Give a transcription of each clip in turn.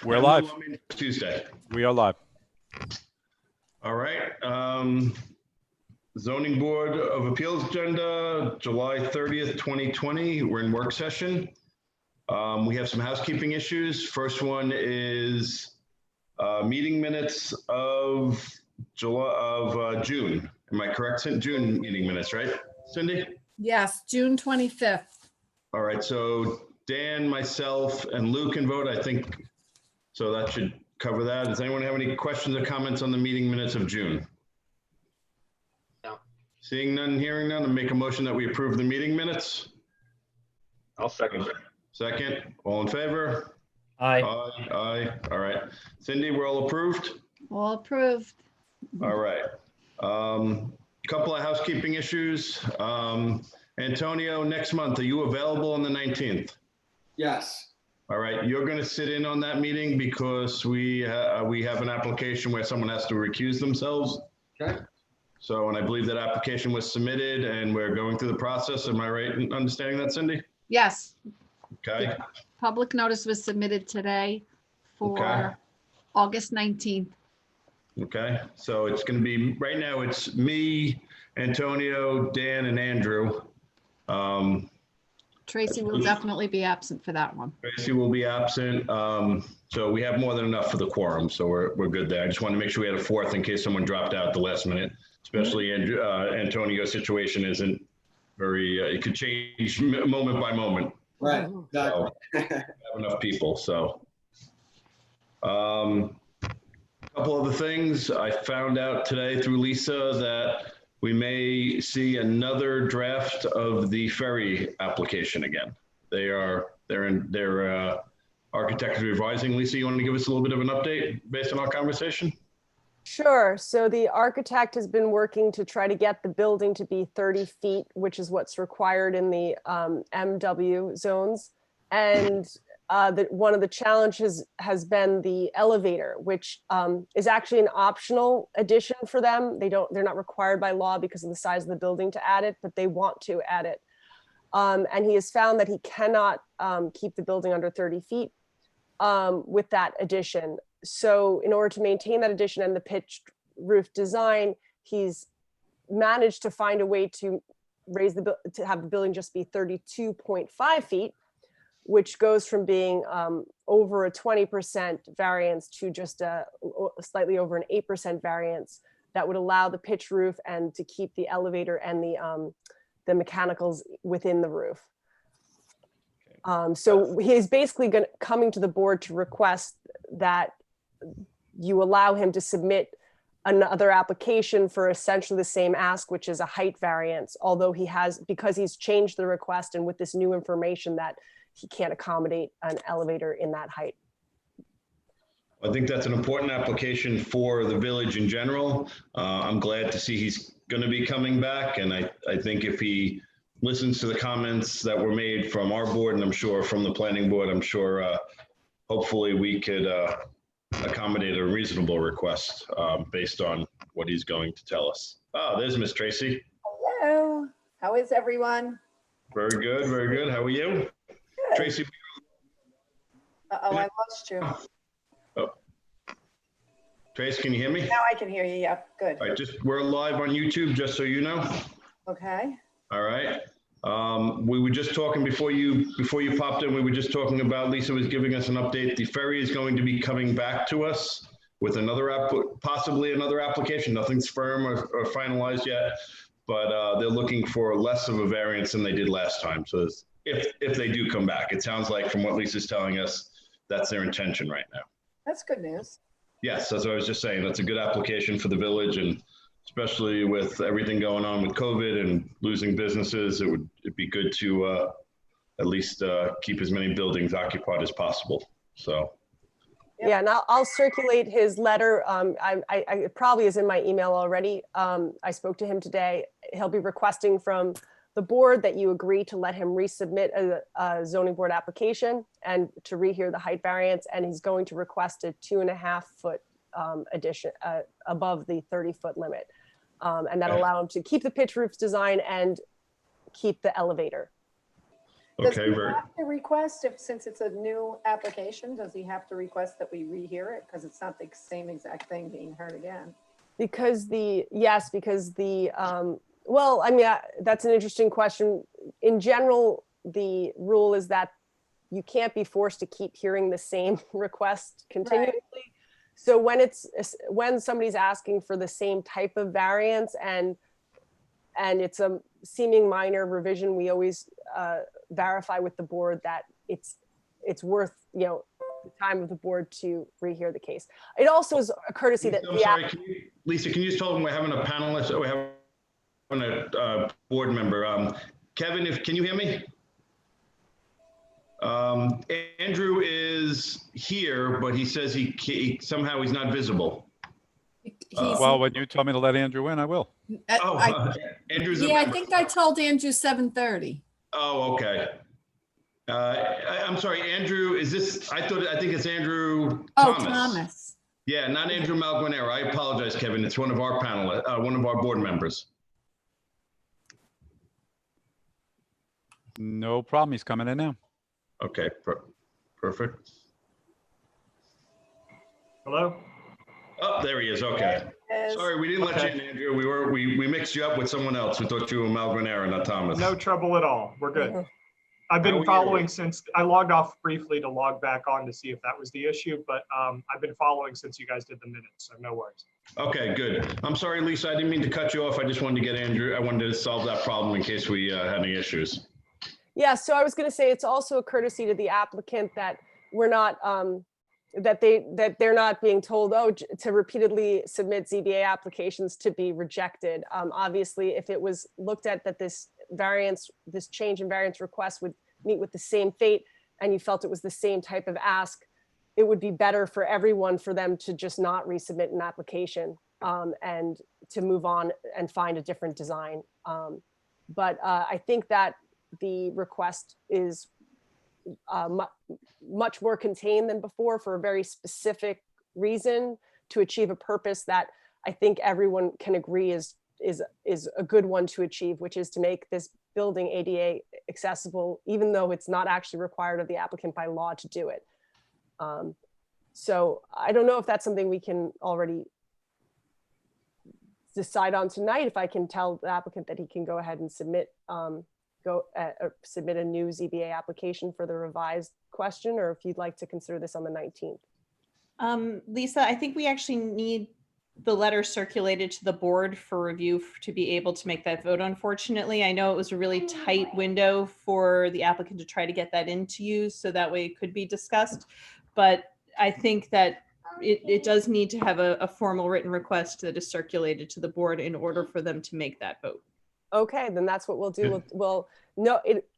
We're live. Tuesday. We are live. All right. Zoning Board of Appeals agenda, July 30th, 2020. We're in work session. We have some housekeeping issues. First one is meeting minutes of June. Am I correct? June meeting minutes, right, Cindy? Yes, June 25th. All right. So Dan, myself, and Lou can vote, I think. So that should cover that. Does anyone have any questions or comments on the meeting minutes of June? No. Seeing none, hearing none, I'll make a motion that we approve the meeting minutes. I'll second. Second, all in favor? Aye. Aye, aye. All right. Cindy, we're all approved? All approved. All right. Couple of housekeeping issues. Antonio, next month, are you available on the 19th? Yes. All right, you're going to sit in on that meeting because we have an application where someone has to recuse themselves. Okay. So, and I believe that application was submitted and we're going through the process. Am I right in understanding that, Cindy? Yes, Okay. public notice was submitted today for Okay. August 19th. Okay. So it's going to be, right now it's me, Antonio, Dan, and Andrew. Tracy will definitely be absent for that one. Tracy will be absent. So we have more than enough for the quorum. So we're good there. I just want to make sure we had a fourth in case someone dropped out at the last minute, especially Antonio's situation isn't very, it could change moment by moment. Right. Exactly. So have enough people. So a couple other things. I found out today through Lisa that we may see another draft of the ferry application again. Their architect is revising. Lisa, you want to give us a little bit of an update based on our conversation? Sure. So the architect has been working to try to get the building to be 30 feet, which is what's required in the MW zones. And one of the challenges has been the elevator, which is actually an optional addition for them. They're not required by law because of the size of the building to add it, but they want to add it. And he has found that he cannot keep the building under 30 feet with that addition. So in order to maintain that addition and the pitched roof design, he's managed to find a way to to have the building just be 32.5 feet, which goes from being over a 20% variance to just slightly over an 8% variance that would allow the pitch roof and to keep the elevator and the mechanicals within the roof. So he's basically coming to the board to request that you allow him to submit another application for essentially the same ask, which is a height variance, although because he's changed the request and with this new information that he can't accommodate an elevator in that height. I think that's an important application for the village in general. I'm glad to see he's going to be coming back. And I think if he listens to the comments that were made from our board, and I'm sure from the planning board, I'm sure hopefully we could accommodate a reasonable request based on what he's going to tell us. Oh, there's Miss Tracy. Hello, how is everyone? Very good, very good. How are you? Good. Tracy. Uh-oh, I lost you. Oh. Trace, can you hear me? Now I can hear you, yep, good. All right, we're live on YouTube, just so you know. Okay. All right. We were just talking before you popped in, we were just talking about, Lisa was giving us an update. The ferry is going to be coming back to us with possibly another application. Nothing's firm or finalized yet, but they're looking for less of a variance than they did last time. So if they do come back, it sounds like from what Lisa's telling us, that's their intention right now. That's good news. Yes, that's what I was just saying. That's a good application for the village, and especially with everything going on with COVID and losing businesses, it'd be good to at least keep as many buildings occupied as possible. So. Yep. Yeah, and I'll circulate his letter. It probably is in my email already. I spoke to him today. He'll be requesting from the board that you agree to let him resubmit a zoning board application and to rehear the height variance. And he's going to request a 2.5 foot addition above the 30-foot limit. And that'll allow him to keep the pitch roofs design and keep the elevator. Does Okay, he very, have to request since it's a new application, does he have to request that we rehear it? Because it's not the same exact thing being heard again. Because well, I mean, that's an interesting question. In general, the rule is that you can't be forced to keep hearing the same request continuously. So when somebody's asking for the same type of variance and it's a seeming minor revision, we always verify with the board that it's worth, the time of the board to rehear the case. It also is a courtesy that I'm sorry, Lisa, can you just tell them we're having a panelist, or we're having a board member? Kevin, can you hear me? Andrew is here, but he says somehow he's not visible. Well, when you tell me to let Andrew in, I will. Andrew's. Yeah, I think I told Andrew 7:30. Oh, okay. I'm sorry, Andrew, I think it's Andrew Oh, Thomas. Thomas. Yeah, not Andrew Malguanera. I apologize, Kevin. It's one of our one of our board members. No problem. He's coming in now. Okay, perfect. Hello? Oh, there he is. Okay. Sorry, we didn't let you in, Andrew. We mixed you up with someone else. We thought you were Malguanera, not Thomas. No trouble at all. We're good. I've How are been you? following since I logged off briefly to log back on to see if that was the issue, but I've been following since you guys did the minutes, so no worries. Okay, good. I'm sorry, Lisa. I didn't mean to cut you off. I just wanted to get Andrew. I wanted to solve that problem in case we had any issues. Yeah, so I was going to say it's also a courtesy to the applicant that we're not that they're not being told to repeatedly submit ZBA applications to be rejected. Obviously, if it was looked at that this change in variance request would meet with the same fate, and you felt it was the same type of ask, it would be better for everyone for them to just not resubmit an application and to move on and find a different design. But I think that the request is much more contained than before for a very specific reason to achieve a purpose that I think everyone can agree is a good one to achieve, which is to make this building ADA accessible, even though it's not actually required of the applicant by law to do it. So I don't know if that's something we can already decide on tonight. If I can tell the applicant that he can go ahead and submit submit a new ZBA application for the revised question, or if you'd like to consider this on the 19th. Lisa, I think we actually need the letter circulated to the board for review to be able to make that vote. Unfortunately, I know it was a really tight window for the applicant to try to get that into you, so that way it could be discussed. But I think that it does need to have a formal written request that is circulated to the board in order for them to make that vote. Okay, then that's what we'll do.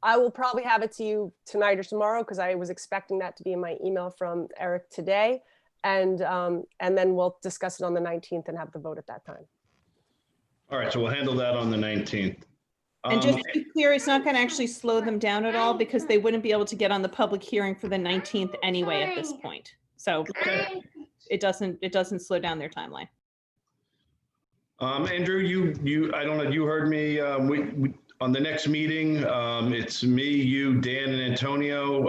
I will probably have it to you tonight or tomorrow, because I was expecting that to be in my email from Eric today. And then we'll discuss it on the 19th and have the vote at that time. All right, so we'll handle that on the 19th. And just to be clear, it's not going to actually slow them down at all, because they wouldn't be able to get on the public hearing for the 19th anyway at this point. So it doesn't slow down their timeline. Andrew, I don't know, you heard me, we on the next meeting, it's me, you, Dan, and Antonio.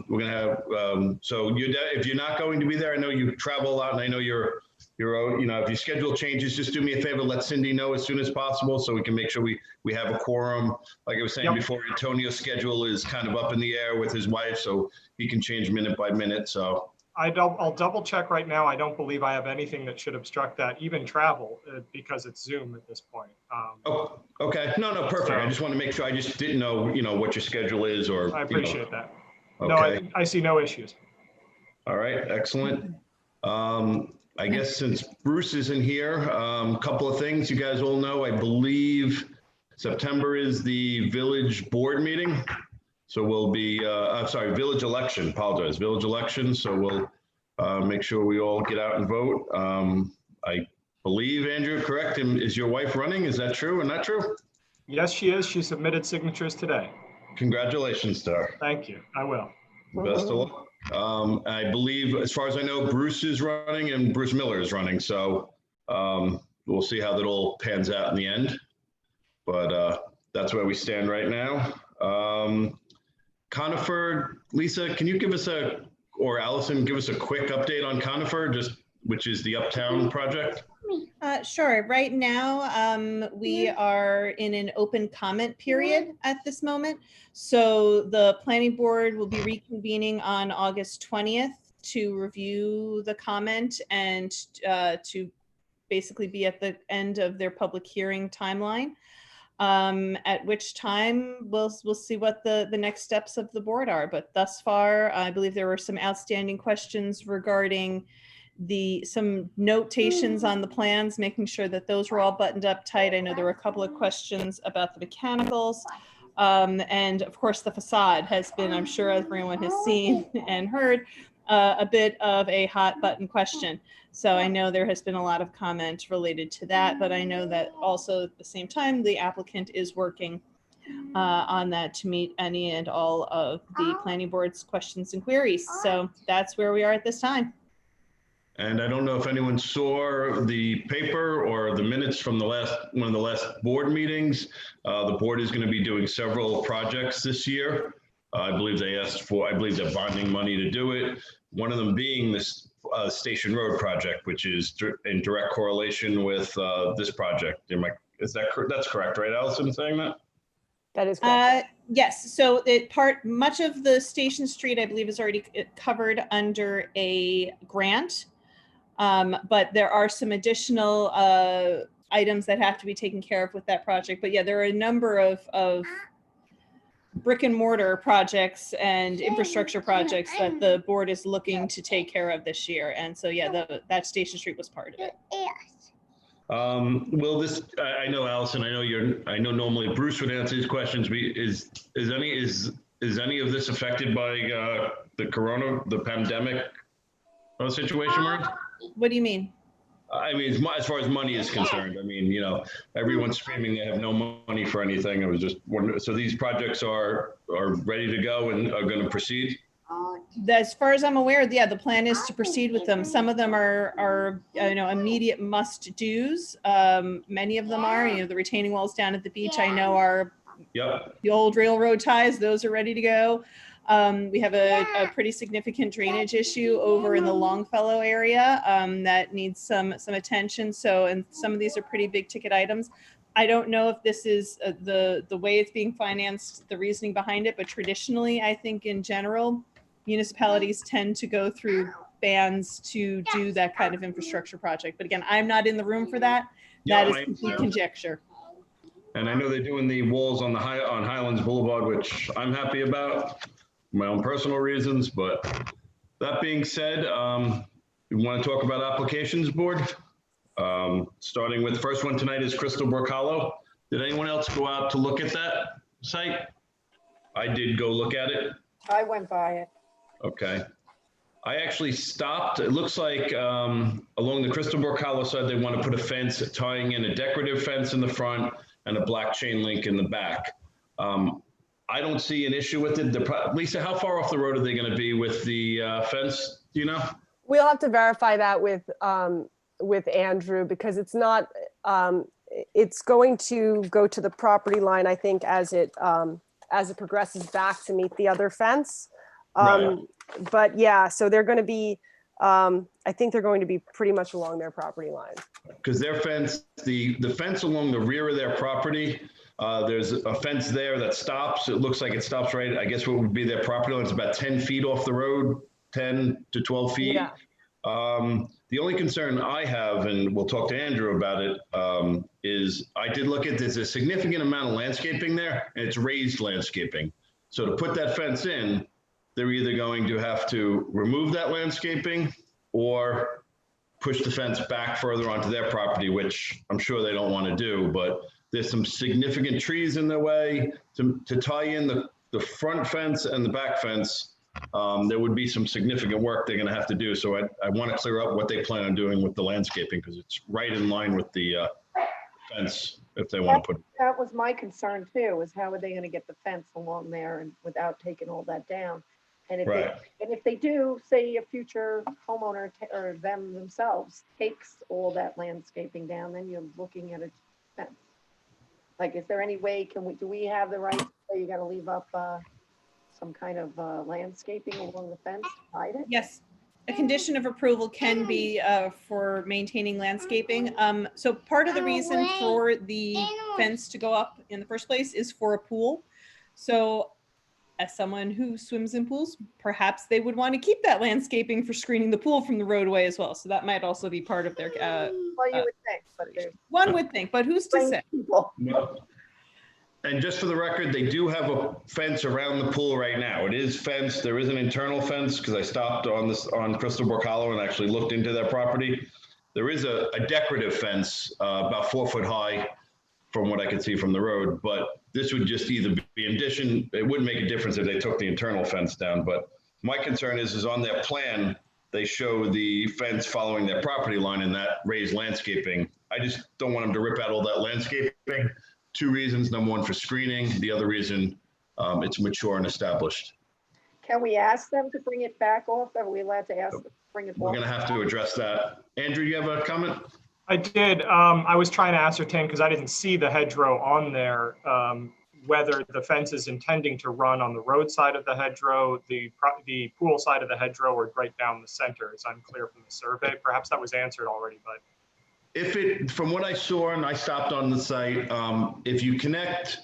We're gonna have, so if you're not going to be there, I know you travel a lot, and I know you're, if your schedule changes, just do me a favor, let Cindy know as soon as possible so we can make sure we have a quorum. Like I was saying before, Antonio's schedule is kind of up in the air with his wife, so he can change minute by minute, so. I'll double check right now. I don't believe I have anything that should obstruct that, even travel, because it's Zoom at this point. Oh, okay. No, perfect. So, I just want to make sure. I just didn't know, what your schedule is, or. I appreciate that. Okay. No, I see no issues. All right, excellent. I guess since Bruce isn't here, a couple of things you guys all know. I believe September is the village board meeting. So we'll be, village election, apologize, village election. So we'll make sure we all get out and vote. I believe, Andrew, correct? Is your wife running? Is that true or not true? Yes, she is. She submitted signatures today. Congratulations to her. Thank you. I will. Best of luck. I believe, as far as I know, Bruce is running and Bruce Miller is running. So we'll see how that all pans out in the end. But that's where we stand right now. Conifer, Lisa, can you give us or Allison, give us a quick update on Conifer, which is the Uptown project? Sure. Right now, we are in an open comment period at this moment. So the planning board will be reconvening on August 20th to review the comment and to basically be at the end of their public hearing timeline. At which time we'll see what the next steps of the board are. But thus far, I believe there were some outstanding questions regarding some notations on the plans, making sure that those were all buttoned up tight. I know there were a couple of questions about the mechanicals. And of course, the facade has been, I'm sure everyone has seen and heard, a bit of a hot button question. So I know there has been a lot of comment related to that, but I know that also at the same time, the applicant is working on that to meet any and all of the planning board's questions and queries. So that's where we are at this time. And I don't know if anyone saw the paper or the minutes from one of the last board meetings. The board is going to be doing several projects this year. I believe they're bonding money to do it. One of them being this Station Road project, which is in direct correlation with this project. That's correct, right, Allison, saying that? That is correct. Yes, so much of the Station Street, I believe, is already covered under a grant. But there are some additional items that have to be taken care of with that project. But yeah, there are a number of brick and mortar projects and infrastructure projects that the board is looking to take care of this year. And so yeah, that Station Street was part of it. Will this, I know, Allison, I know normally Bruce would answer these questions. Is any of this affected by the pandemic situation we're in? What do you mean? I mean, as far as money is concerned, I mean, everyone's screaming they have no money for anything. I was just wondering, so these projects are ready to go and are going to proceed? As far as I'm aware, yeah, the plan is to proceed with them. Some of them are immediate must-dos. Many of them are, the retaining walls down at the beach, I know are the old railroad ties. Those are ready to go. We have a pretty significant drainage issue over in the Longfellow area that needs some attention. So, and some of these are pretty big ticket items. I don't know if this is the way it's being financed, the reasoning behind it, but traditionally, I think in general, municipalities tend to go through bans to do that kind of infrastructure project. But again, I'm not in the room for that. That is complete conjecture. And I know they're doing the walls on Highlands Boulevard, which I'm happy about. My own personal reasons, but that being said, we want to talk about applications board. Starting with the first one tonight is Crystal Brook Hollow. Did anyone else go out to look at that site? I did go look at it. I went by it. Okay. I actually stopped. It looks like along the Crystal Brook Hollow side, they want to put a fence tying in a decorative fence in the front and a black chain link in the back. I don't see an issue with it. Lisa, how far off the road are they going to be with the fence? Do you know? We'll have to verify that with Andrew, because it's not, it's going to go to the property line, I think, as it progresses back to meet the other fence. Right. But yeah, so they're going to be, I think they're going to be pretty much along their property line. Because their fence, the fence along the rear of their property, there's a fence there that stops. It looks like it stops right, I guess what would be their property line. It's about 10 feet off the road, 10 to 12 feet. Yeah. The only concern I have, and we'll talk to Andrew about it, is I did look at, there's a significant amount of landscaping there, and it's raised landscaping. So to put that fence in, they're either going to have to remove that landscaping or push the fence back further onto their property, which I'm sure they don't want to do, but there's some significant trees in their way to tie in the front fence and the back fence. There would be some significant work they're going to have to do. So I want to clear up what they plan on doing with the landscaping, because it's right in line with the fence if they want to put it. That was my concern too, is how are they going to get the fence along there and without taking all that down? And if they do, say a future homeowner or them themselves takes all that landscaping down, then you're looking at a fence. Like, is there any way, do we have the right to say you got to leave up some kind of landscaping along the fence to hide it? Yes, a condition of approval can be for maintaining landscaping. So part of the reason for the fence to go up in the first place is for a pool. So as someone who swims in pools, perhaps they would want to keep that landscaping for screening the pool from the roadway as well. So that might also be part of their, Well, you would think, but there's one would think, but who's to say? people. And just for the record, they do have a fence around the pool right now. It is fenced. There is an internal fence because I stopped on Crystal Brook Hollow and actually looked into that property. There is a decorative fence about 4 foot high from what I could see from the road, but this would just either be in addition, it wouldn't make a difference if they took the internal fence down. But my concern is on their plan, they show the fence following their property line and that raised landscaping. I just don't want them to rip out all that landscaping. 2 reasons. Number one, for screening. The other reason, it's mature and established. Can we ask them to bring it back off? Are we allowed to ask them to bring it We're off? going to have to address that. Andrew, you have a comment? I did. I was trying to ascertain, because I didn't see the hedgerow on there, whether the fence is intending to run on the road side of the hedgerow, the pool side of the hedgerow, or right down the center. It's unclear from the survey. Perhaps that was answered already, but. From what I saw, and I stopped on the site, if you connect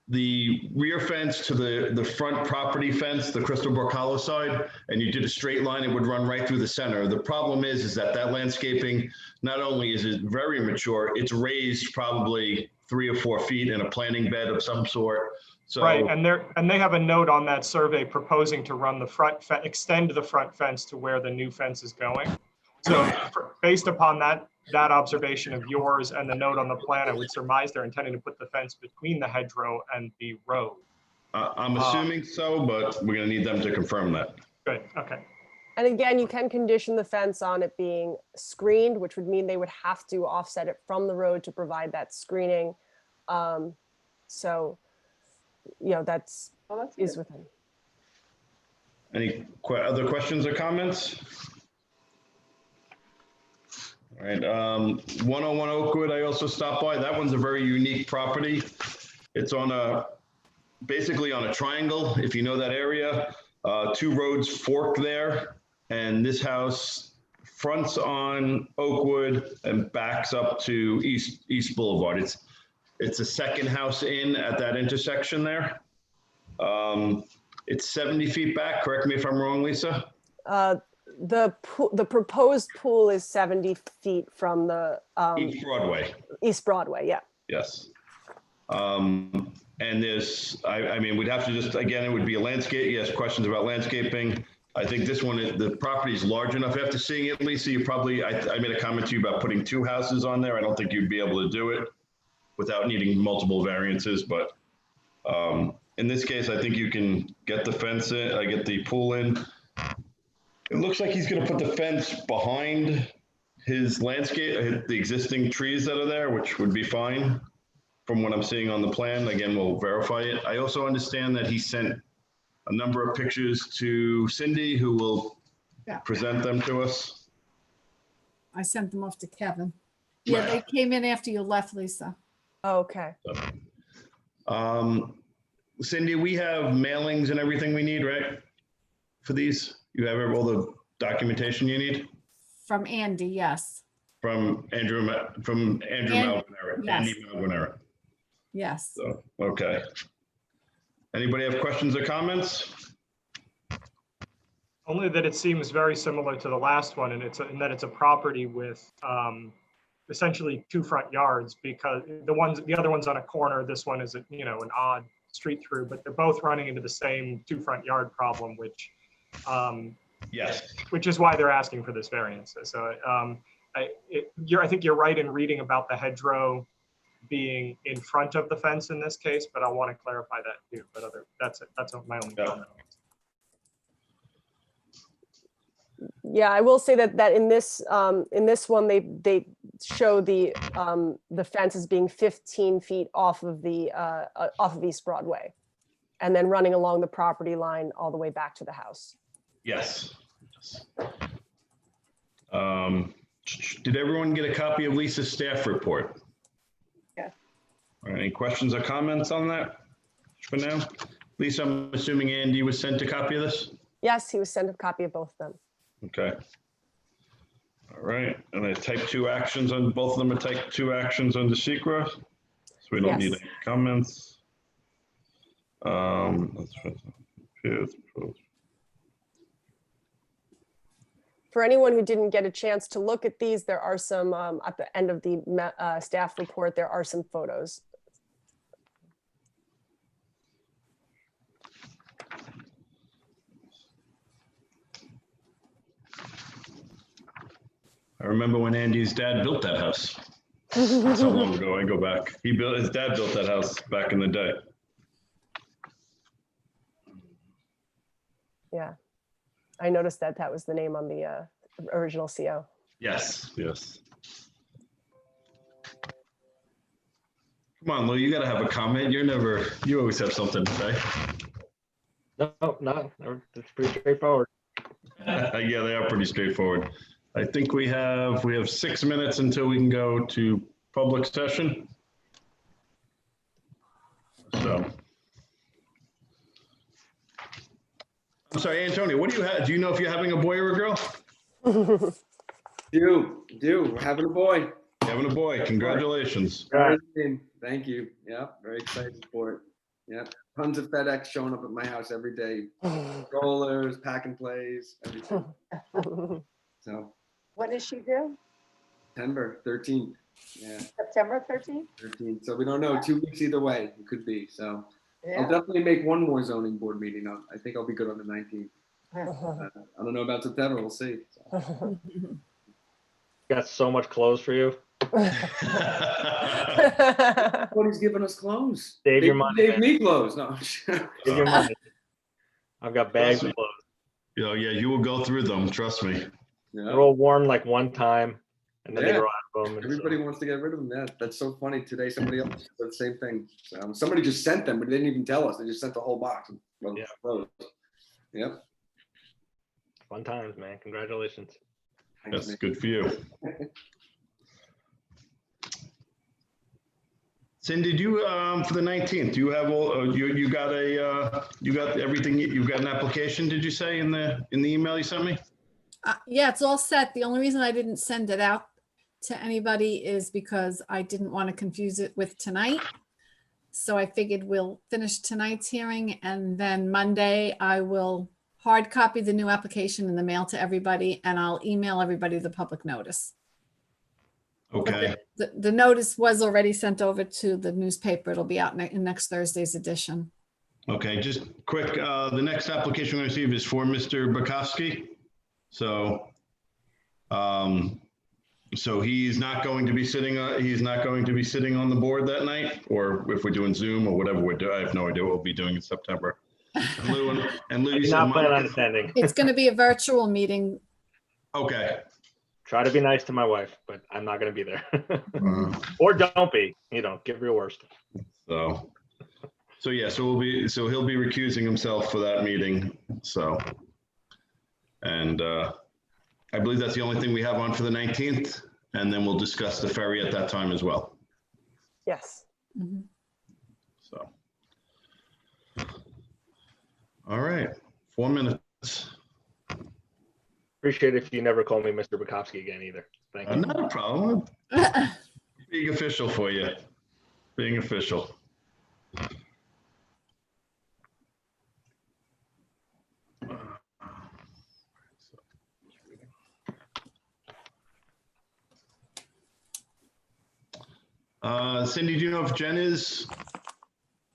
the rear fence to the front property fence, the Crystal Brook Hollow side, and you did a straight line, it would run right through the center. The problem is that landscaping, not only is it very mature, it's raised probably 3 or 4 feet in a planting bed of some sort. So, right, and they have a note on that survey proposing to run extend the front fence to where the new fence is going. So based upon that observation of yours and the note on the plan, I would surmise they're intending to put the fence between the hedgerow and the road. I'm assuming so, but we're going to need them to confirm that. Good, okay. And again, you can condition the fence on it being screened, which would mean they would have to offset it from the road to provide that screening. So, that's is good. within. Any other questions or comments? All right, 101 Oakwood, I also stopped by. That one's a very unique property. It's basically on a triangle, if you know that area. 2 roads fork there, and this house fronts on Oakwood and backs up to East Boulevard. It's a second house in at that intersection there. It's 70 feet back. Correct me if I'm wrong, Lisa. The proposed pool is 70 feet from the East Broadway. East Broadway, yeah. Yes. And there's, I mean, we'd have to just, again, it would be a landscape. Yes, questions about landscaping. I think this one, the property is large enough. After seeing it, Lisa, you probably, I made a comment to you about putting 2 houses on there. I don't think you'd be able to do it without needing multiple variances, but in this case, I think you can get the fence in, get the pool in. It looks like he's going to put the fence behind his landscape, the existing trees that are there, which would be fine from what I'm seeing on the plan. Again, we'll verify it. I also understand that he sent a number of pictures to Cindy, who will present them to us. I sent them off to Kevin. Yeah, they came in after you left, Lisa. Oh, okay. Cindy, we have mailings and everything we need, right? For these? You have all the documentation you need? From Andy, yes. From Andrew Malvinera. Yes. Andy Malvinera. Yes. So, okay. Anybody have questions or comments? Only that it seems very similar to the last one, and in that it's a property with essentially 2 front yards, because the other one's on a corner. This one is an odd street through, but they're both running into the same 2 front yard problem, which yes, which is why they're asking for this variance. So I think you're right in reading about the hedgerow being in front of the fence in this case, but I want to clarify that too. But that's my only comment. Yeah, I will say that in this one they show the fence as being 15 feet off of East Broadway, and then running along the property line all the way back to the house. Yes. Did everyone get a copy of Lisa's staff report? Yes. All right, any questions or comments on that for now? Lisa, I'm assuming Andy was sent a copy of this? Yes, he was sent a copy of both of them. Okay. All right, and I type 2 actions on, both of them are type 2 actions under secret. So we don't need Yes. any comments. For anyone who didn't get a chance to look at these, there are some, at the end of the staff report, there are some photos. I remember when Andy's dad built that house. That's how long ago I go back. His dad built that house back in the day. Yeah, I noticed that that was the name on the original CO. Yes, yes. Come on, Lou, you gotta have a comment. You always have something to say. No, it's pretty straightforward. Yeah, they are pretty straightforward. I think we have 6 minutes until we can go to public session. So. I'm sorry, Antonio, what do you have? Do you know if you're having a boy or a girl? Do. We're having a boy. Having a boy, congratulations. Thank you. Yeah, very excited for it. Yeah, tons of FedEx showing up at my house every day. Rollers, pack and plays, everything. So. When is she due? September 13th. Yeah, September 13th? 13th. So we don't know. 2 weeks either way. It could be. So I'll Yeah. definitely make one more zoning board meeting. I think I'll be good on the 19th. I don't know about September. We'll see. So. Got so much clothes for you. Nobody's giving us clothes. Save your They money, gave man. me clothes. No. Save your money. I've got bags of clothes. Yeah, you will go through them, trust me. Yeah. They're all worn like one time, and then they Yeah. grow out of them. and Everybody wants to get rid of them. Yeah, that's so funny. Today, somebody else said the same thing. So, somebody just sent them, but they didn't even tell us. They just sent the whole box. Of Yeah. clothes. Yep. so fun times, man. Congratulations. Thanks, That's man. good for you. Cindy, did you, for the 19th, do you have all, you got everything, you've got an application, did you say in the email you sent me? Yeah, it's all set. The only reason I didn't send it out to anybody is because I didn't want to confuse it with tonight. So I figured we'll finish tonight's hearing and then Monday I will hard copy the new application in the mail to everybody and I'll email everybody the public notice. Okay, The notice was already sent over to the newspaper. It'll be out in next Thursday's edition. okay, just quick, the next application we receive is for Mr. Bukowski. So, so he's not going to be sitting on the board that night, or if we're doing Zoom or whatever we're doing, I have no idea what we'll be doing in September. And Lou, I you do said not plan on Monday. attending. It's going to be a virtual meeting. Okay. Try to be nice to my wife, but I'm not going to be there. Uh, Or don't be. Give your worst. So yeah, so he'll be recusing himself for that meeting. So, and I believe that's the only thing we have on for the 19th, and then we'll discuss the ferry at that time as well. Yes. Mhm. So, all right, 4 minutes. Appreciate it if you never call me Mr. Bukowski again either. Thank you. Not a problem. Being official for you. Being official. Cindy, do you know if Jen is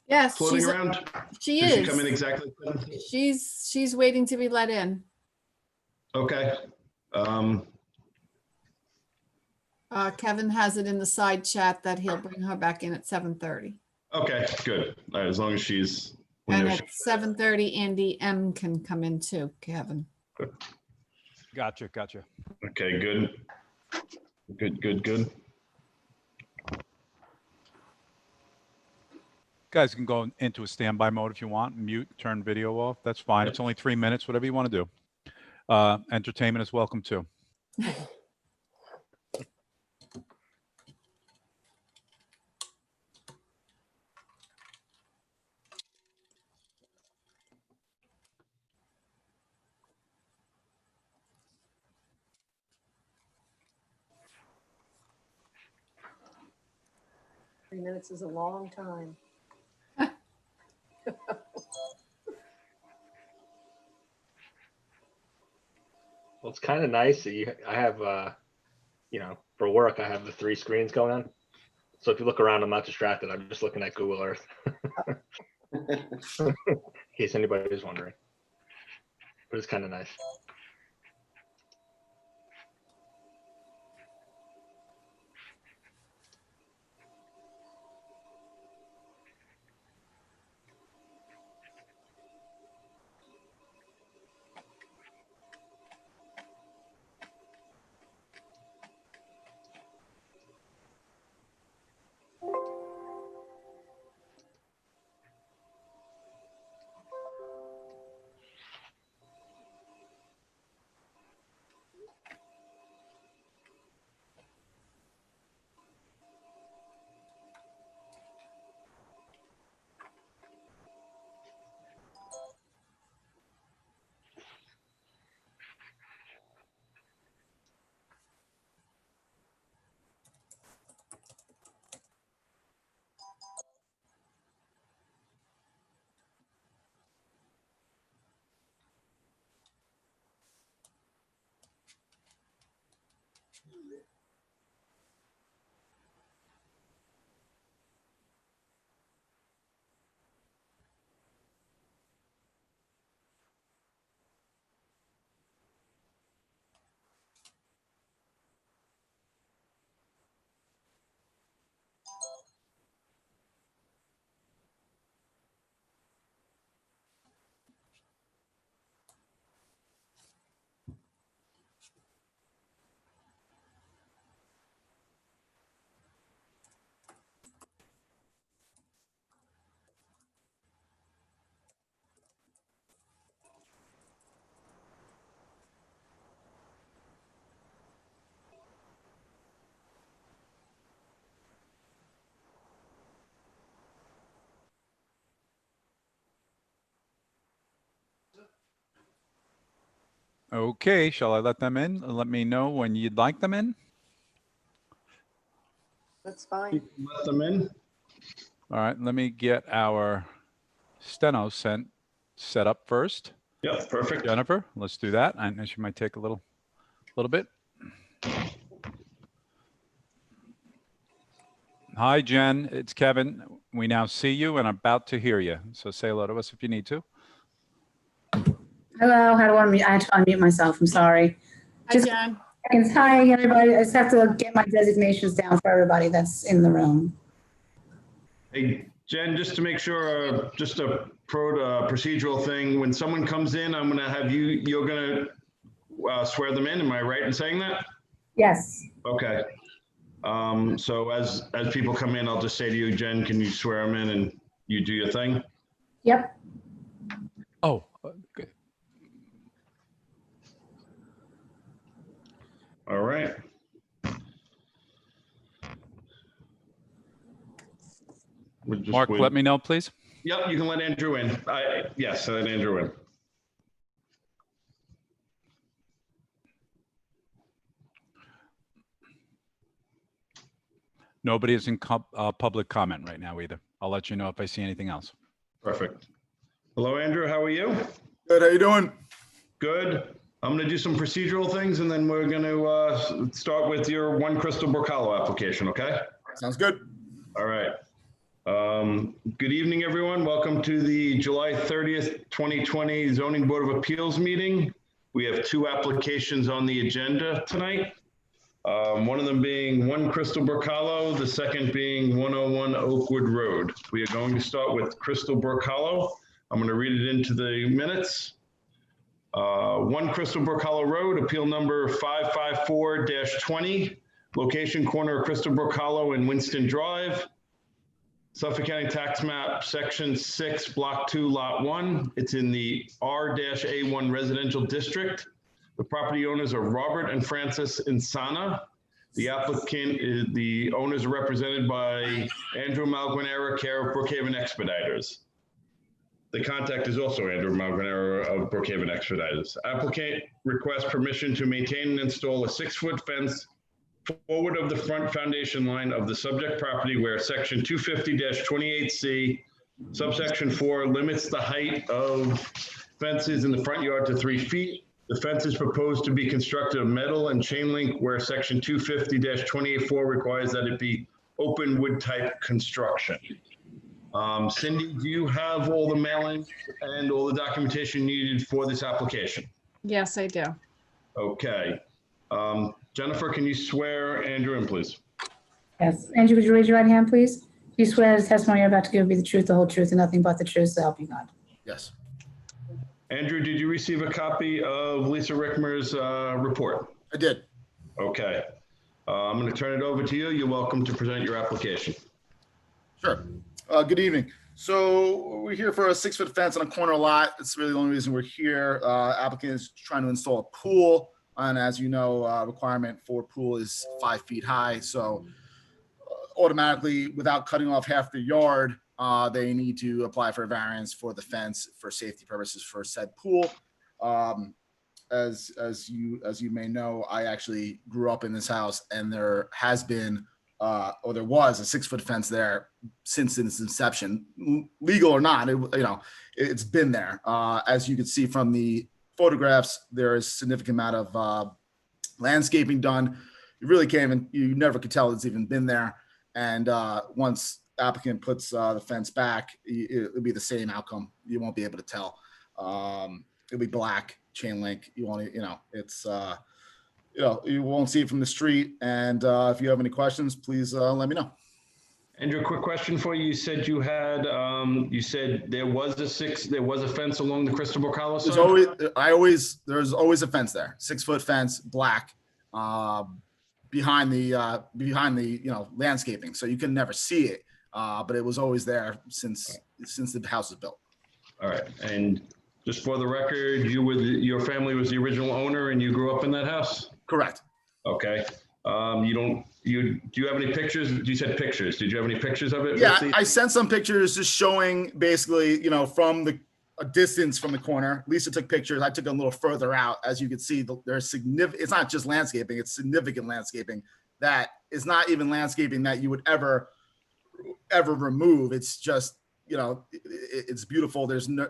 Yes, floating around? she Did she come in is. exactly? She's waiting to be let in. Okay. Kevin has it in the side chat that he'll bring her back in at 7:30. Okay, good. All right, as long as she's. we And know at 7:30, Andy M can come in too, Kevin. Gotcha. Okay, good. Good. Guys can go into a standby mode if you want, mute, turn video off. That's fine. It's only 3 minutes, whatever you want to do. Entertainment is welcome too. 3 minutes is a long time. Well, it's kind of nice that I have, for work, I have the 3 screens going on. So if you look around, I'm not distracted. I'm just looking at Google Earth. In case anybody is wondering. But it's kind of nice. Okay, shall I let them in? Let me know when you'd like them in. That's fine. Let them in. All right, let me get our steno set up first. Yeah, perfect. Jennifer, let's do that. I know she might take a little bit. Hi, Jen. It's Kevin. We now see you and about to hear you. So say hello to us if you need to. Hello, how do I unmute? I had to unmute myself. I'm sorry. Hi, Just Jen. seconds. Hi, everybody. I just have to get my designations down for everybody that's in the room. Hey, Jen, just to make sure, just a procedural thing. When someone comes in, I'm going to have you're going to swear them in. Am I right in saying that? Yes. Okay. So as people come in, I'll just say to you, Jen, can you swear them in and you do your thing? Yep. Oh, good. All right. Mark, let me know, please. Yep, you can let Andrew in. Yes, let Andrew in. Nobody is in public comment right now either. I'll let you know if I see anything else. Perfect. Hello, Andrew. How are you? Good. How you doing? Good. I'm going to do some procedural things, and then we're going to start with your One Crystal Borcalo application, okay? Sounds good. All right. Good evening, everyone. Welcome to the July 30th, 2020 Zoning Board of Appeals meeting. We have 2 applications on the agenda tonight. One of them being One Crystal Borcalo, the second being 101 Oakwood Road. We are going to start with Crystal Borcalo. I'm going to read it into the minutes. One Crystal Borcalo Road, appeal number 554-20, location corner of Crystal Borcalo and Winston Drive. Suffolk County Tax Map, Section 6, Block 2, Lot 1. It's in the R-A1 Residential District. The property owners are Robert and Francis Insana. The applicant is, the owners are represented by Andrew Malguanera, care of Brookhaven Expeditors. The contact is also Andrew Malguanera of Brookhaven Expeditors. Applicant requests permission to maintain and install a 6-foot fence forward of the front foundation line of the subject property where section 250-28C, subsection 4 limits the height of fences in the front yard to 3 feet. The fence is proposed to be constructed of metal and chain link where section 250-28.4 requires that it be open wood type construction. Cindy, do you have all the mailing and all the documentation needed for this application? Yes, I do. Okay. Jennifer, can you swear Andrew in, please? Yes. Andrew, would you raise your right hand, please? Do you swear the testimony you're about to give will be the truth, the whole truth, and nothing but the truth, so help you God? Yes. Andrew, did you receive a copy of Lisa Rickmer's report? I did. Okay. I'm going to turn it over to you. You're welcome to present your application. Sure. Good evening. So we're here for a 6-foot fence on a corner lot. It's really the only reason we're here. Applicant is trying to install a pool. And as you know, requirement for pool is 5 feet high. So automatically, without cutting off half the yard, they need to apply for a variance for the fence for safety purposes for said pool. As you may know, I actually grew up in this house, and there has been or there was a 6-foot fence there since its inception, legal or not. It's been there. As you can see from the photographs, there is a significant amount of landscaping done. You really can't even, you never could tell it's even been there. And once applicant puts the fence back, it'll be the same outcome. You won't be able to tell. It'll be black chain link. You won't, it's, you won't see it from the street. And if you have any questions, please let me know. Andrew, a quick question for you. You said you had, you said there was a fence along the Crystal Brook Hollow side? There's always a fence there, 6-foot fence, black, behind the landscaping. So you can never see it, but it was always there since the house was built. All right. And just for the record, your family was the original owner and you grew up in that house? Correct. Okay. Do you have any pictures? You said pictures. Did you have any pictures of it? Yeah, I sent some pictures just showing basically, from a distance from the corner. Lisa took pictures. I took a little further out. As you can see, there's significant, it's not just landscaping, it's significant landscaping that is not even landscaping that you would ever remove. It's just, it's beautiful. There's no,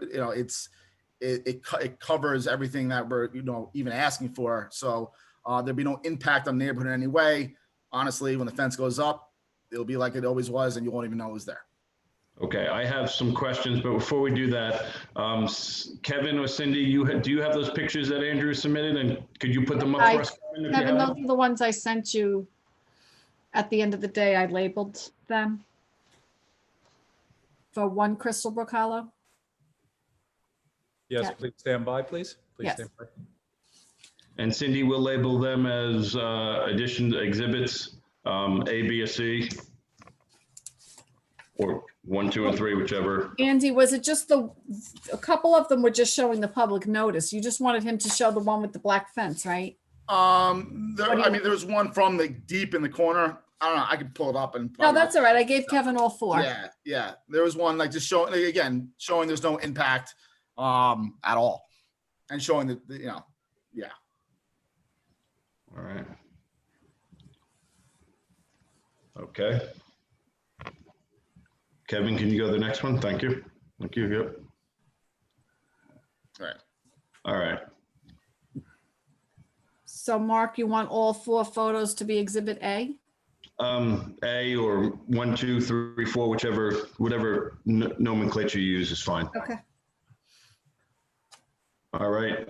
it covers everything that we're, even asking for. So there'd be no impact on the neighborhood in any way. Honestly, when the fence goes up, it'll be like it always was, and you won't even know it was there. Okay, I have some questions, but before we do that, Kevin or Cindy, do you have those pictures that Andrew submitted, and could you put them up for us? Kevin, those are the ones I sent you at the end of the day. I labeled them for 1 Crystal Brook Hollow. Yes, Yeah. please stand by, please. Please Yes. stand by. And Cindy will label them as addition exhibits, A, B, or C, or 1, 2, and 3, whichever. Andy, was it just a couple of them were just showing the public notice? You just wanted him to show the one with the black fence, right? There was one from the deep in the corner. I don't know. I could pull it up and. No, that's all right. I gave Kevin all 4. Yeah. There was one just showing, showing there's no impact at all, and showing that yeah. All right. Okay. Kevin, can you go to the next one? Thank you. Thank you. Yep. All right. All right. So Mark, you want all 4 photos to be exhibit A? A or 1, 2, 3, 4, whatever nomenclature you use is fine. Okay. All right.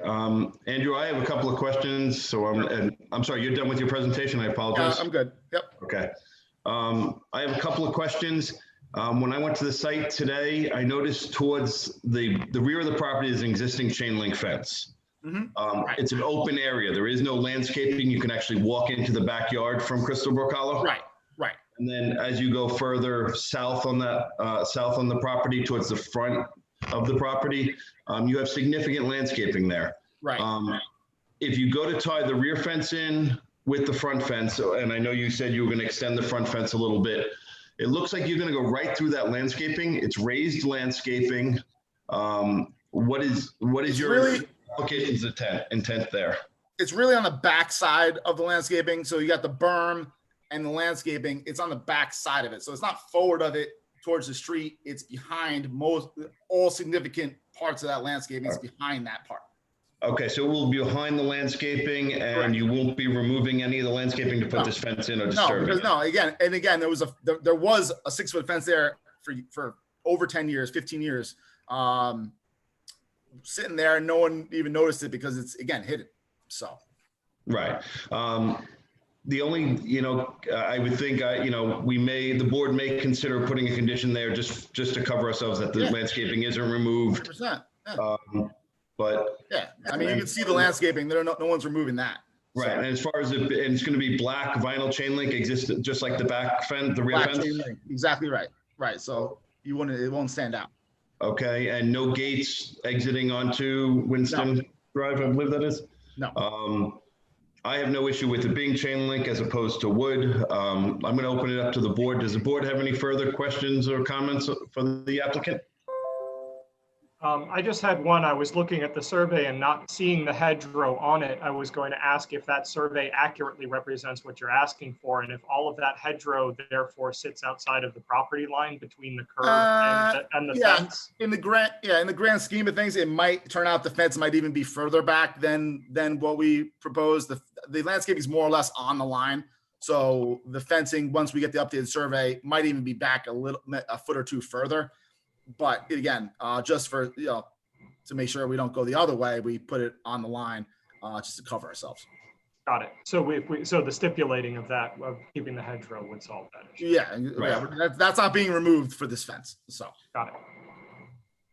Andrew, I have a couple of questions. So I'm sorry, you're done with your presentation. I apologize. I'm good. Yep. Okay. I have a couple of questions. When I went to the site today, I noticed towards the rear of the property is an existing chain link fence. Right. It's an open area. There is no landscaping. You can actually walk into the backyard from Crystal Brook Hollow. Right. And then as you go further south on the property towards the front of the property, you have significant landscaping there. Right. If you go to tie the rear fence in with the front fence, and I know you said you were going to extend the front fence a little bit, it looks like you're going to go right through that landscaping. It's raised landscaping. What is your application's intent there? it's really on the back side of the landscaping. So you got the berm and the landscaping. It's on the back side of it. So it's not forward of it towards the street. It's behind all significant parts of that landscaping is behind that part. Okay, so it will be behind the landscaping, and you won't be removing any of the landscaping to put this fence in or disturb it? No, again, there was a 6-foot fence there for over 10 years, 15 years, sitting there, and no one even noticed it because it's, again, hidden. So, right. The only, I would think, the board may consider putting a condition there just to cover ourselves that the landscaping isn't removed. 100%, yeah. But yeah, I mean, you can see the landscaping. No one's removing that. Right, So, and as far as it's going to be black vinyl chain link, exists just like the back fence, the rear black fence. chain link. Exactly right. Right. So it won't stand out. Okay, and no gates exiting onto Winston Drive, I believe that is. No. I have no issue with it being chain link as opposed to wood. I'm going to open it up to the board. Does the board have any further questions or comments for the applicant? I just had one. I was looking at the survey and not seeing the hedgerow on it. I was going to ask if that survey accurately represents what you're asking for, and if all of that hedgerow therefore sits outside of the property line between the curb and the fence. In the grand scheme of things, it might turn out the fence might even be further back than what we proposed. The landscaping is more or less on the line. So the fencing, once we get the updated survey, might even be back a foot or two further. But again, just for, to make sure we don't go the other way, we put it on the line just to cover ourselves. Got it. So so the stipulating of that, of keeping the hedgerow would solve that issue. Yeah, that's not being removed for this fence. So got it.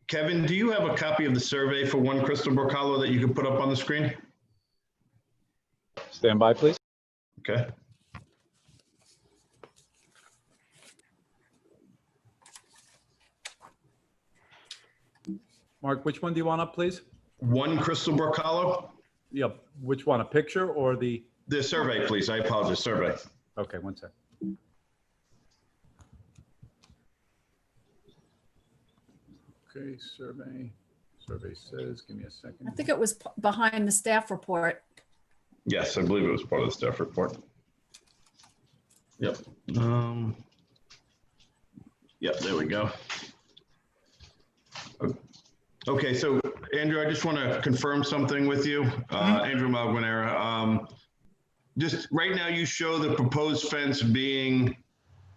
Kevin, do you have a copy of the survey for 1 Crystal Brook Hollow that you can put up on the screen? Stand by, please. Okay. Mark, which one do you want up, please? 1 Crystal Brook Hollow? Yep. Which one, a picture or the? The survey, please. I apologize. Survey. Okay, one sec. Okay, survey. Survey says, give me a second. I think it was behind the staff report. Yes, I believe it was part of the staff report. Yep. Yep, there we go. Okay, so Andrew, I just want to confirm something with you. Andrew Malguanera. Just right now, you show the proposed fence being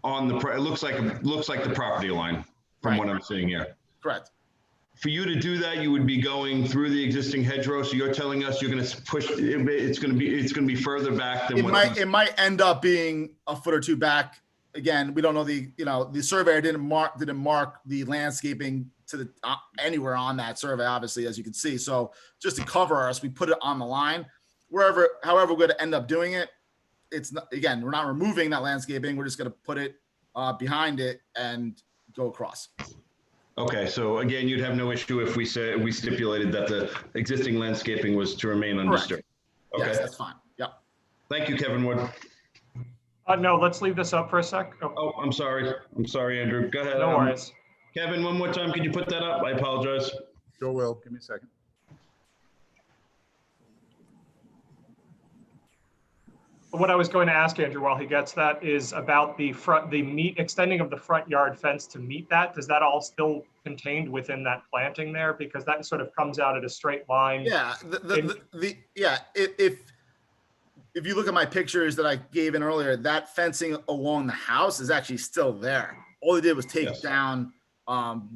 on it looks like the property line from what I'm seeing here. correct. For you to do that, you would be going through the existing hedgerow. So you're telling us you're going to push. It's going to be further back than it might end up being a foot or two back. Again, we don't know the surveyor didn't mark the landscaping to the anywhere on that survey, obviously, as you can see. So just to cover us, we put it on the line. However we're going to end up doing it, it's not, again, we're not removing that landscaping. We're just going to put it behind it and go across. Okay, so again, you'd have no issue if we stipulated that the existing landscaping was to remain undisturbed. Okay, yes, that's fine. Yep. Thank you, Kevin Wood. No, let's leave this up for a sec. Oh, I'm sorry, Andrew. Go ahead. No worries. Kevin, one more time, could you put that up? I apologize. Sure will. Give me a second. What I was going to ask Andrew while he gets that is about the extending of the front yard fence to meet that. Does that all still contained within that planting there? Because that sort of comes out at a straight line. Yeah. If you look at my pictures that I gave in earlier, that fencing along the house is actually still there. All they did was take down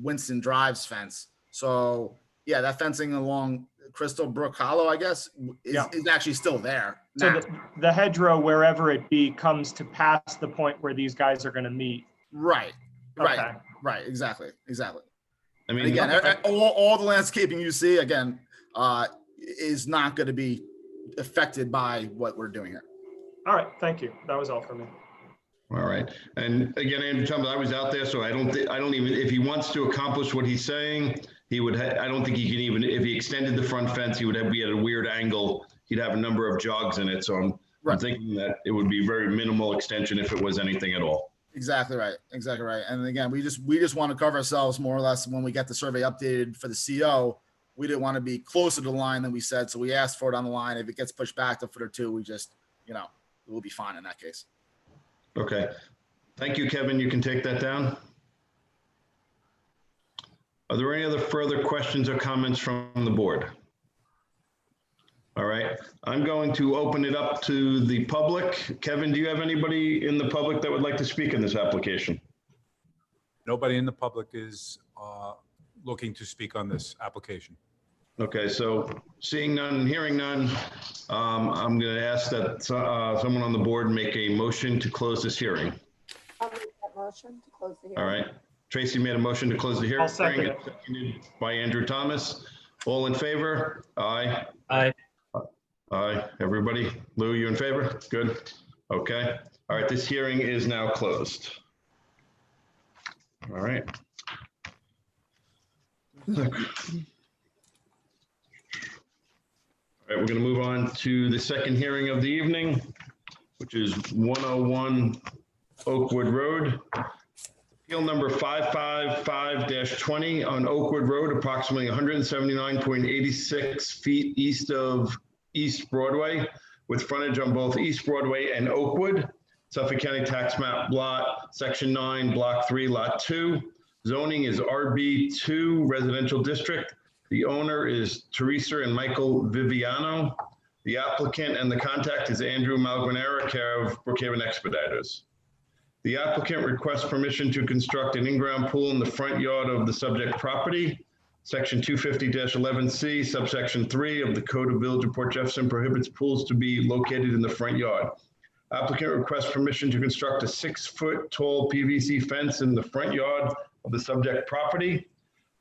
Winston Drive's fence. So yeah, that fencing along Crystal Brook Hollow, I guess, is actually still there. So the hedgerow, wherever it be, comes to pass the point where these guys are going to meet. Right. Okay. Right. Exactly. I mean, and again, all the landscaping you see again is not going to be affected by what we're doing here. All right. Thank you. That was all for me. All right. And again, Andrew Tumble, I was out there, so I don't even, if he wants to accomplish what he's saying, he would, I don't think he can even, if he extended the front fence, he would be at a weird angle. He'd have a number of jogs in it. So I'm thinking that it would be very minimal extension if it was anything at all. Exactly right. And again, we just want to cover ourselves more or less when we get the survey updated for the CO. we didn't want to be closer to the line than we said. So we asked for it on the line. If it gets pushed back a foot or two, we just, we'll be fine in that case. Okay. Thank you, Kevin. You can take that down. Are there any other further questions or comments from the board? All right, I'm going to open it up to the public. Kevin, do you have anybody in the public that would like to speak in this application? Nobody in the public is looking to speak on this application. Okay, so seeing none and hearing none, I'm going to ask that someone on the board make a motion to close this hearing. I'll make that motion to close the hearing. All right, Tracy made a motion to close the hearing. I'll second it. Seconded by Andrew Thomas. All in favor? Aye. Aye. Aye, everybody. Lou, you in favor? Good. Okay. All right, this hearing is now closed. All right. All right, we're going to move on to the second hearing of the evening, which is 101 Oakwood Road. Appeal number 555-20 on Oakwood Road, approximately 179.86 feet east of East Broadway, with frontage on both East Broadway and Oakwood. Suffolk County Tax Map Lot, Section 9, Block 3, Lot 2. Zoning is RB2 Residential District. The owner is Teresa and Michael Viviano. The applicant and the contact is Andrew Malgranera, care of Brookhaven Expeditors. The applicant requests permission to construct an in-ground pool in the front yard of the subject property. Section 250-11C, subsection 3 of the Code of Village of Port Jefferson prohibits pools to be located in the front yard. Applicant requests permission to construct a 6-foot tall PVC fence in the front yard of the subject property.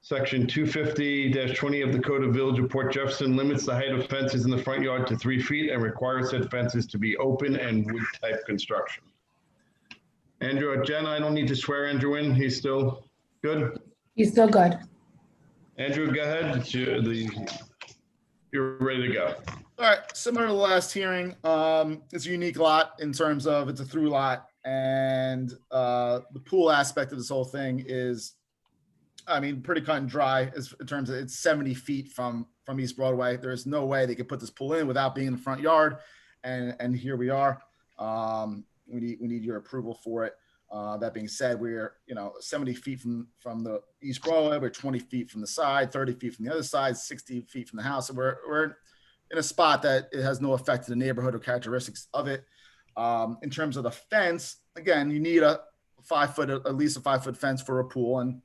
Section 250-20 of the Code of Village of Port Jefferson limits the height of fences in the front yard to 3 feet and requires said fences to be open and wood type construction. Andrew, Jen, I don't need to swear Andrew in. He's still good? He's still good. Andrew, go ahead. You're ready to go. All right, similar to the last hearing, it's a unique lot in terms of it's a through lot, and the pool aspect of this whole thing is, I mean, pretty cut and dry in terms of it's 70 feet from East Broadway. There's no way they could put this pool in without being in the front yard, and here we are. We need your approval for it. That being said, we're 70 feet from the East Broadway, we're 20 feet from the side, 30 feet from the other side, 60 feet from the house. So we're in a spot that it has no effect to the neighborhood or characteristics of it. In terms of the fence, again, you need at least a 5-foot fence for a pool, and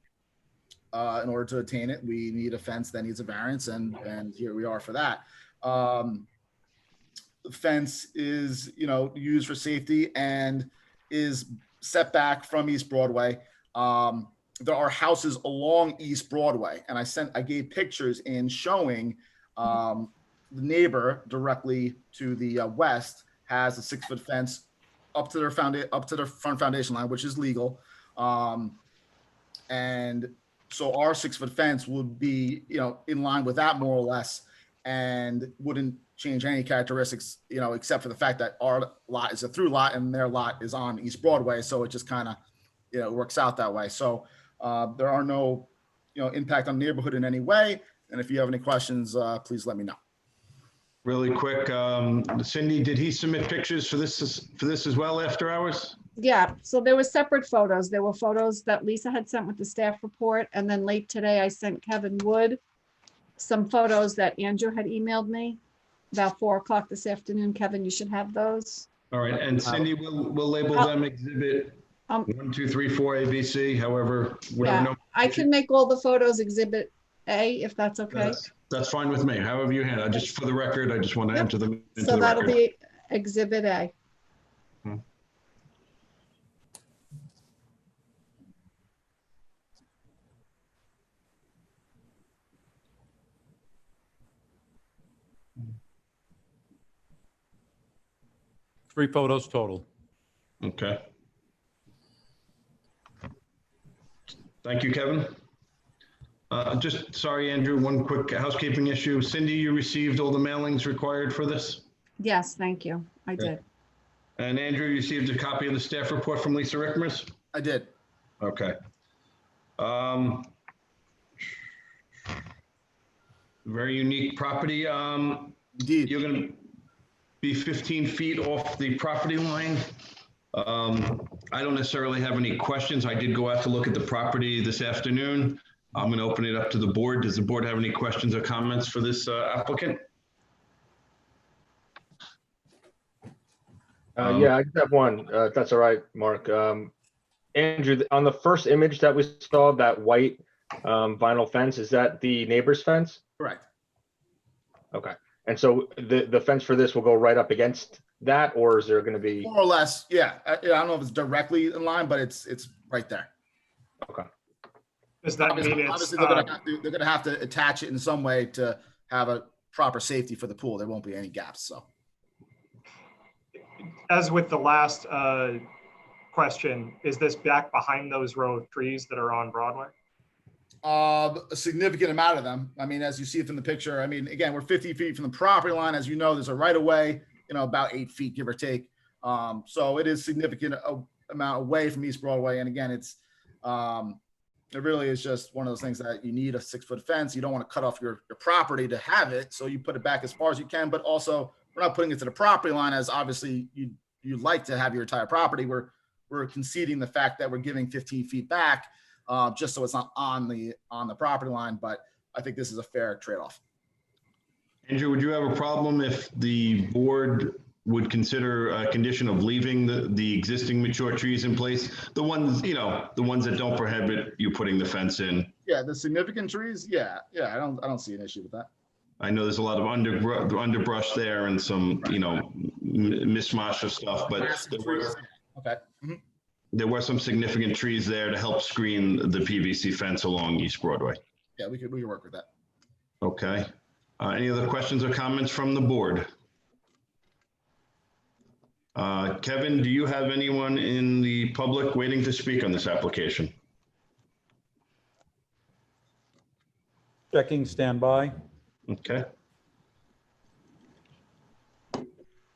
in order to attain it, we need a fence that needs a variance, and here we are for that. The fence is used for safety and is set back from East Broadway. There are houses along East Broadway, and I gave pictures in showing the neighbor directly to the west has a 6-foot fence up to their front foundation line, which is legal. And so our 6-foot fence would be, in line with that more or less, and wouldn't change any characteristics, except for the fact that our lot is a through lot and their lot is on East Broadway. So it just kind of, works out that way. So there are no, impact on the neighborhood in any way. And if you have any questions, please let me know. Really quick, Cindy, did he submit pictures for this as well after hours? Yeah, so there were separate photos. There were photos that Lisa had sent with the staff report, and then late today I sent Kevin Wood some photos that Andrew had emailed me about 4 o'clock this afternoon. Kevin, you should have those. All right, and Cindy, we'll label them exhibit 1, 2, 3, 4, ABC, however, whatever. Yeah, I can make all the photos exhibit A, if that's okay. That's fine with me, however you handle it. Just for the record, I just want to enter them into the record. So that'll be exhibit A. Hmm. Three photos total. Okay. Thank you, Kevin. Sorry, Andrew, one quick housekeeping issue. Cindy, you received all the mailings required for this? Yes, thank you. I did. And Andrew, you received a copy of the staff report from Lisa Rickmers? I did. Okay. Very unique property. Indeed. You're gonna be 15 feet off the property line. I don't necessarily have any questions. I did go out to look at the property this afternoon. I'm gonna open it up to the board. Does the board have any questions or comments for this applicant? Yeah, I just have one. If that's all right, Mark. Andrew, on the first image that we saw, that white vinyl fence, is that the neighbor's fence? Correct. Okay. And so the fence for this will go right up against that, or is there going to be? More or less, yeah. I don't know if it's directly in line, but it's right there. Okay. Does that mean it's, Obviously, they're gonna have to attach it in some way to have a proper safety for the pool. There won't be any gaps, so. as with the last question, is this back behind those row of trees that are on Broadway? A significant amount of them. I mean, as you see from the picture, I mean, again, we're 50 feet from the property line. As you know, there's a right of way, about 8 feet, give or take. So it is significant amount away from East Broadway. And again, it really is just one of those things that you need a 6-foot fence. You don't want to cut off your property to have it. So you put it back as far as you can, but also we're not putting it to the property line as obviously you'd like to have your entire property. We're conceding the fact that we're giving 15 feet back just so it's not on the property line. But I think this is a fair trade-off. Andrew, would you have a problem if the board would consider a condition of leaving the existing mature trees in place? The ones, the ones that don't prohibit you putting the fence in? Yeah, the significant trees. Yeah. I don't see an issue with that. I know there's a lot of underbrush there and some, mishmash of stuff, but okay. There were some significant trees there to help screen the PVC fence along East Broadway. Yeah, we could work with that. Okay. Any other questions or comments from the board? Kevin, do you have anyone in the public waiting to speak on this application? Checking standby. Okay.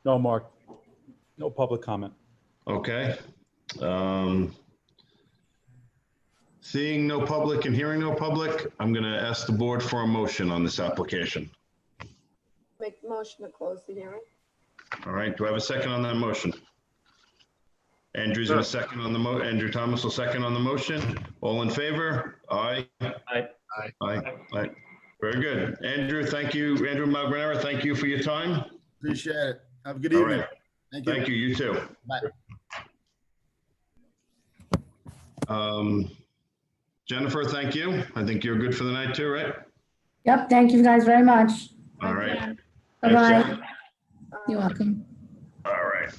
No, Mark. No public comment. Okay. Seeing no public and hearing no public, I'm going to ask the board for a motion on this application. Make the motion to close the hearing. All right. Do I have a second on that motion? Andrew's going to second on the Andrew Thomas will second on the motion. All in favor? Aye. Aye. Aye. Very good. Andrew, thank you. Andrew Malgrenera, thank you for your time. Appreciate it. Have a good evening. Right. Thank you. Thank you. You too. Bye. Jennifer, thank you. I think you're good for the night too, right? Yep, thank you guys very much. All right. Bye-bye. You're welcome. All right.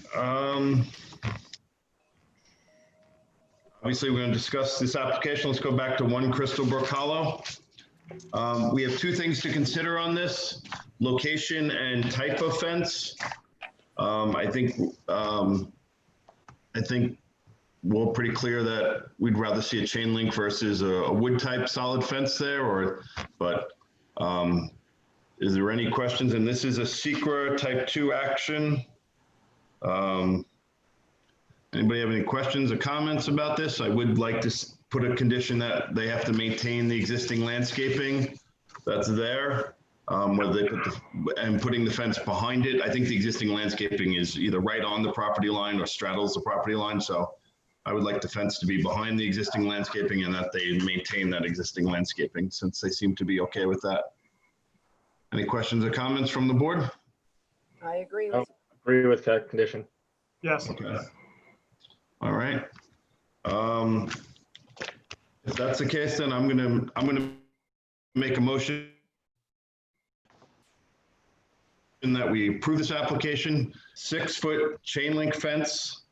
Obviously, we're going to discuss this application. Let's go back to 1 Crystal Brook Hollow. We have 2 things to consider on this: location and type of fence. I think we're pretty clear that we'd rather see a chain link versus a wood type solid fence there. But is there any questions? And this is a SECRA type 2 action. Anybody have any questions or comments about this? I would like to put a condition that they have to maintain the existing landscaping that's there, whether they putting the fence behind it. I think the existing landscaping is either right on the property line or straddles the property line. So I would like the fence to be behind the existing landscaping and that they maintain that existing landscaping, since they seem to be okay with that. Any questions or comments from the board? I agree with Agree with that condition. Yes. Okay. All right. If that's the case, then I'm gonna make a motion that we approve this application. 6-foot chain link fence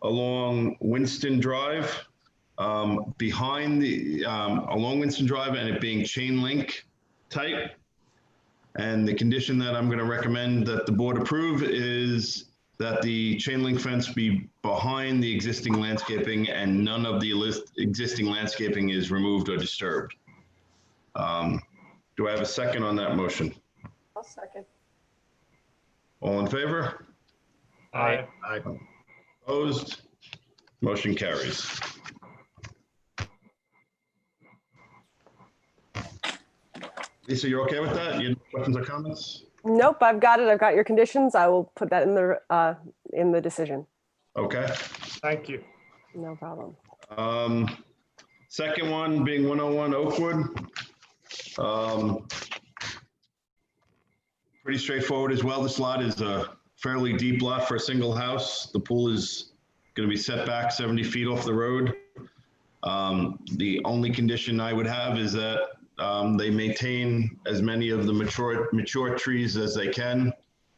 along Winston Drive, behind the along Winston Drive, and it being chain link type. And the condition that I'm going to recommend that the board approve is that the chain link fence be behind the existing landscaping and none of the existing landscaping is removed or disturbed. Do I have a second on that motion? I'll second. All in favor? Aye. Opposed? Motion carries. Lisa, you're okay with that? You have questions or comments? Nope, I've got it. I've got your conditions. I will put that in the decision. Okay. Thank you. No problem. Second one being 101 Oakwood. Pretty straightforward as well. This lot is a fairly deep lot for a single house. The pool is going to be set back 70 feet off the road. The only condition I would have is that they maintain as many of the mature trees as they can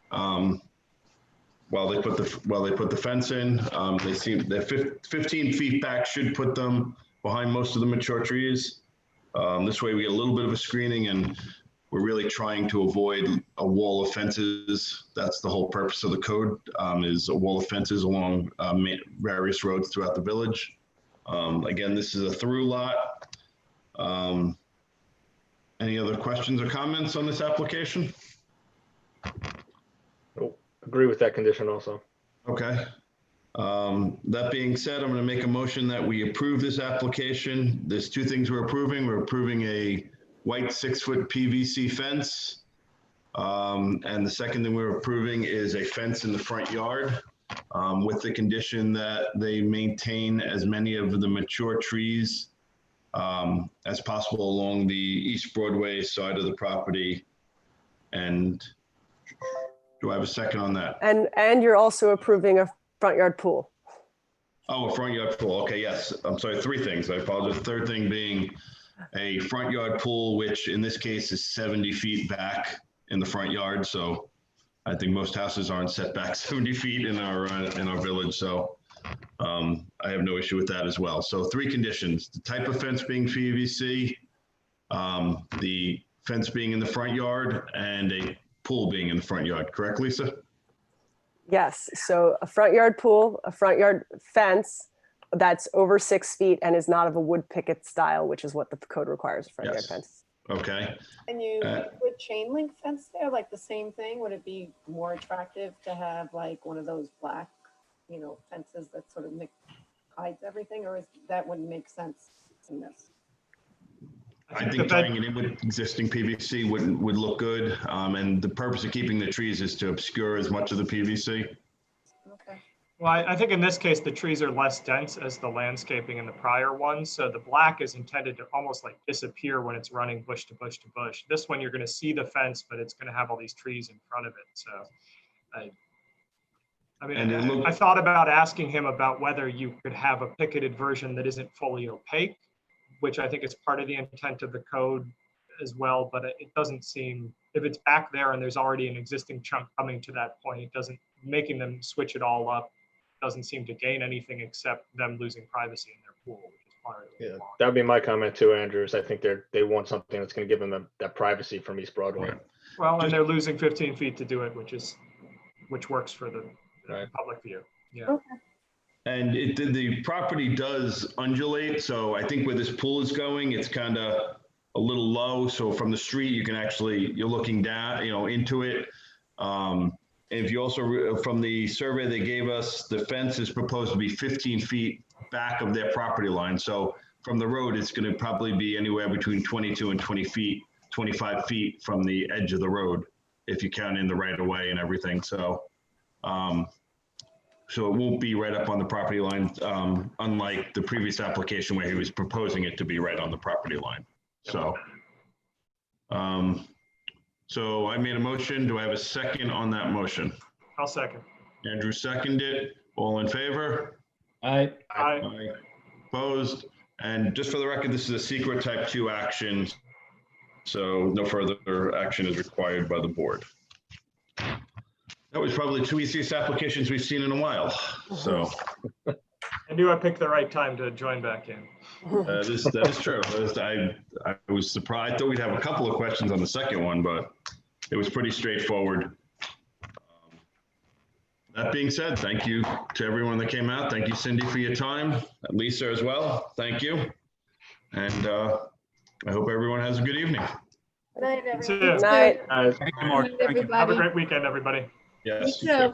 while they put the fence in. They seem that 15 feet back should put them behind most of the mature trees. This way we get a little bit of a screening, and we're really trying to avoid a wall of fences. That's the whole purpose of the code, is a wall of fences along various roads throughout the village. Again, this is a through lot. Any other questions or comments on this application? Nope. Agree with that condition also. Okay. That being said, I'm going to make a motion that we approve this application. There's two things we're approving. We're approving a white 6-foot PVC fence. And the second thing we're approving is a fence in the front yard with the condition that they maintain as many of the mature trees as possible along the East Broadway side of the property. And do I have a second on that? And you're also approving a front yard pool. Oh, a front yard pool. Okay, yes. I'm sorry, three things. I apologize. The third thing being a front yard pool, which in this case is 70 feet back in the front yard. So I think most houses aren't set back 70 feet in our village. So I have no issue with that as well. So three conditions: the type of fence being PVC, the fence being in the front yard, and a pool being in the front yard. Correct, Lisa? Yes, so a front yard pool, a front yard fence that's over 6 feet and is not of a wood picket style, which is what the code requires, a front yard Yes. fence. Okay. And you put chain link fence there, like the same thing? Would it be more attractive to have like one of those black, fences that sort of hides everything, or that wouldn't make sense in this? I think tying it in with existing PVC would look good. And the purpose of keeping the trees is to obscure as much of the PVC. Okay. Well, I think in this case, the trees are less dense as the landscaping in the prior ones. So the black is intended to almost like disappear when it's running bush to bush to bush. This one, you're going to see the fence, but it's going to have all these trees in front of it. So I thought about asking him about whether you could have a picketed version that isn't fully opaque, which I think is part of the intent of the code as well. But it doesn't seem, if it's back there and there's already an existing chunk coming to that point, it doesn't, making them switch it all up doesn't seem to gain anything except them losing privacy in their pool, which is part of it. Yeah, that would be my comment too, Andrews. I think they want something that's going to give them that privacy from East Broadway. Right. Well, and they're losing 15 feet to do it, which works for the public view. Yeah. Okay. And the property does undulate. So I think where this pool is going, it's kind of a little low. So from the street, you can actually, you're looking down, into it. And if you also, from the survey they gave us, the fence is proposed to be 15 feet back of their property line. So from the road, it's going to probably be anywhere between 22 and 25 feet from the edge of the road, if you count in the right of way and everything. So, so it won't be right up on the property line, unlike the previous application where he was proposing it to be right on the property line. So, so I made a motion. Do I have a second on that motion? I'll second. Andrew seconded. All in favor? Aye. Aye. Opposed? And just for the record, this is a secret type 2 action. So no further action is required by the board. That was probably the two easiest applications we've seen in a while. So I knew I picked the right time to join back in. that is true. I was surprised. I thought we'd have a couple of questions on the second one, but it was pretty straightforward. That being said, thank you to everyone that came out. Thank you, Cindy, for your time. Lisa as well. Thank you. And I hope everyone has a good evening. Good night, That's everyone. it. Night. Thank you, Mark. Thank you. Have a great weekend, everybody. Yes. Me too.